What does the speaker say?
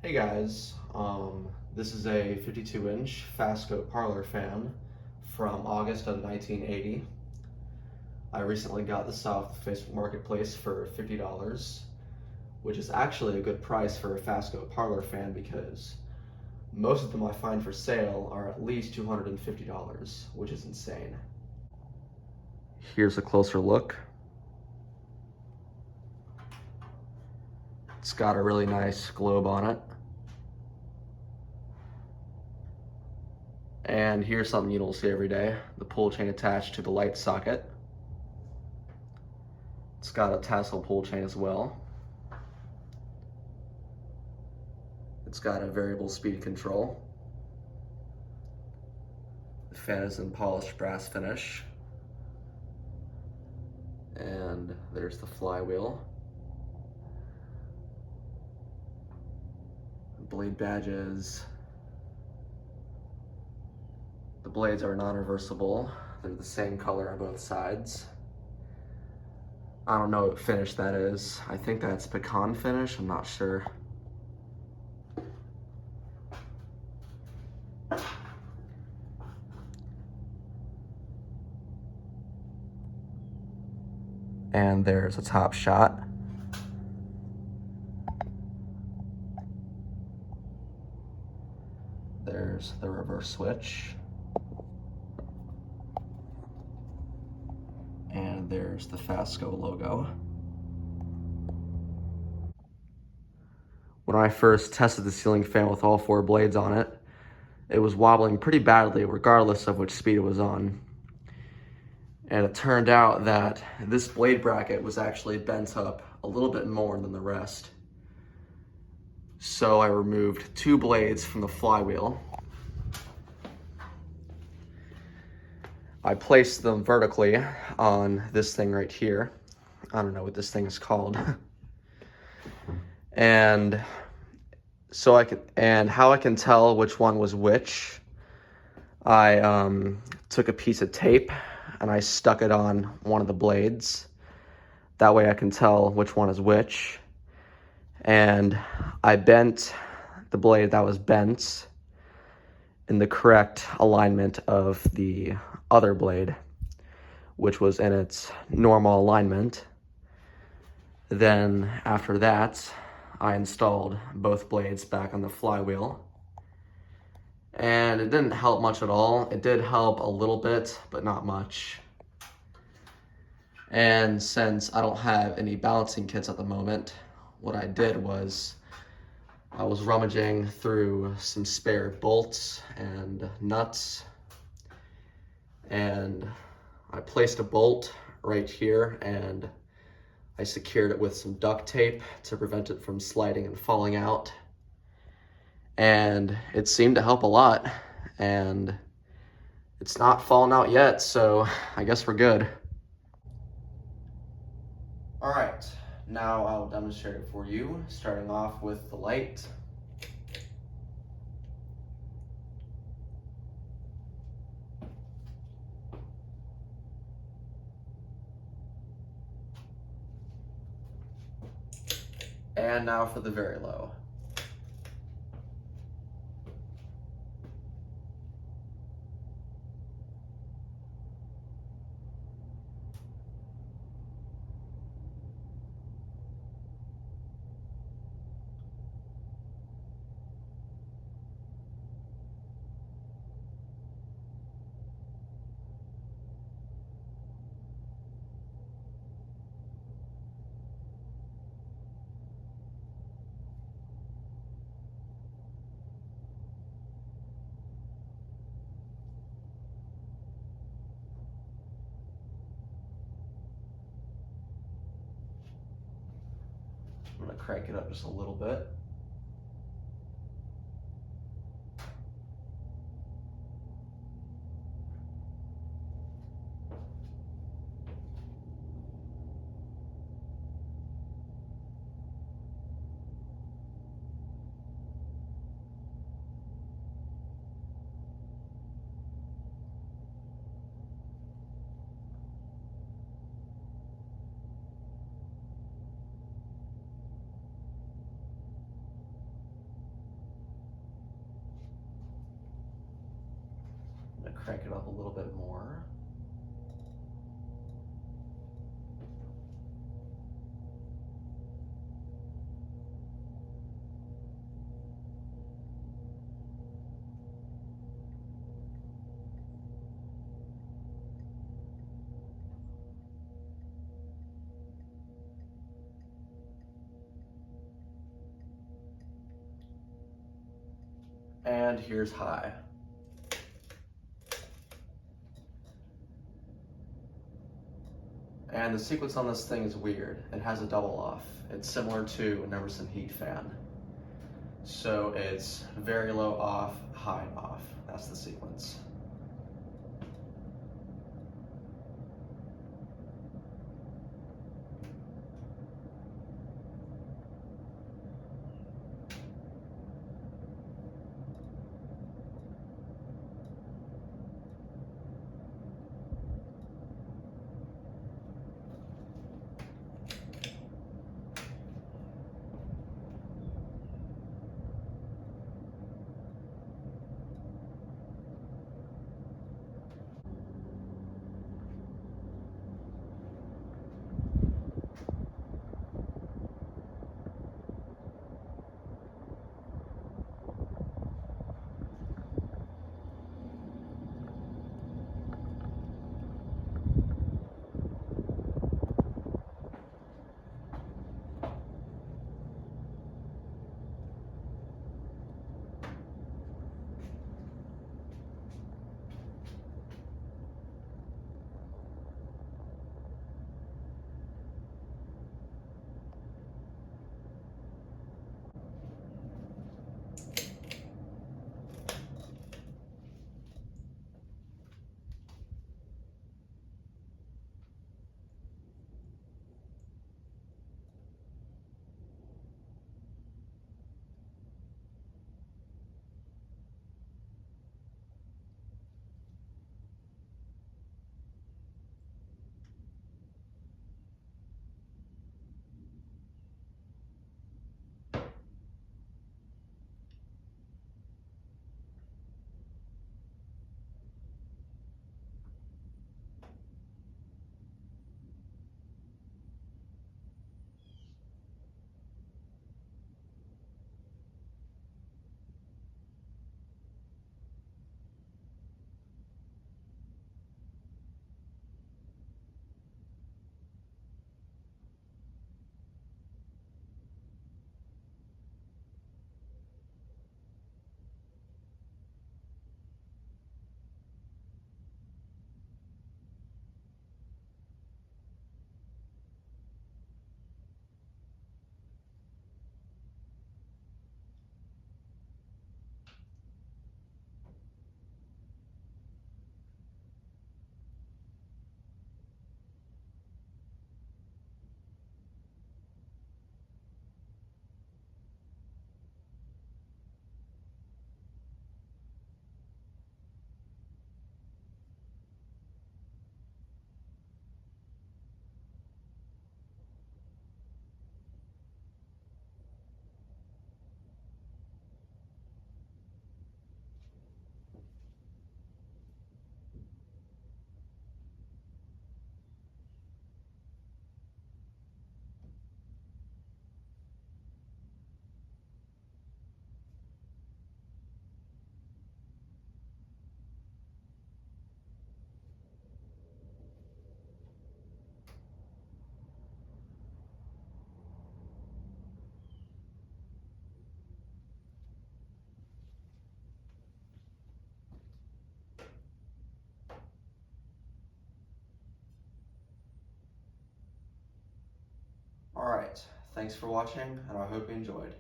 Hey guys, this is a 52-inch Fasco Parlour fan from August of 1980. I recently got this off the Facebook Marketplace for $50, which is actually a good price for a Fasco Parlour fan because most of them I find for sale are at least $250, which is insane. Here's a closer look. It's got a really nice globe on it. And here's something you don't see every day, the pull chain attached to the light socket. It's got a tassel pull chain as well. It's got a variable speed control. The fan is in polished brass finish. And there's the flywheel. Blade badges. The blades are non-reversible. They're the same color on both sides. I don't know what finish that is. I think that's pecan finish, I'm not sure. And there's a top shot. There's the reverse switch. And there's the Fasco logo. When I first tested the ceiling fan with all 4 blades on it, it was wobbling pretty badly regardless of which speed it was on. And it turned out that this blade bracket was actually bent up a little bit more than the rest. So I removed 2 blades from the flywheel. I placed them vertically on this thing right here. I don't know what this thing is called. And how I can tell which one was which, I took a piece of tape and I stuck it on one of the blades. That way I can tell which one is which. And I bent the blade that was bent in the correct alignment of the other blade, which was in its normal alignment. Then after that, I installed both blades back on the flywheel. And it didn't help much at all. It did help a little bit, but not much. And since I don't have any balancing kits at the moment, what I did was I was rummaging through some spare bolts and nuts, and I placed a bolt right here and I secured it with some duct tape to prevent it from sliding and falling out. And it seemed to help a lot, and it's not fallen out yet, so I guess we're good. All right, now I'll demonstrate it for you, starting off with the light. And now for the very low. I'm gonna crank it up just a little bit. crank it up a little bit more. And here's high. And the sequence on this thing is weird. It has a double off. It's similar to an Emerson heat fan. So it's very low off, high off. That's the sequence. All right, thanks for watching, and I hope you enjoyed.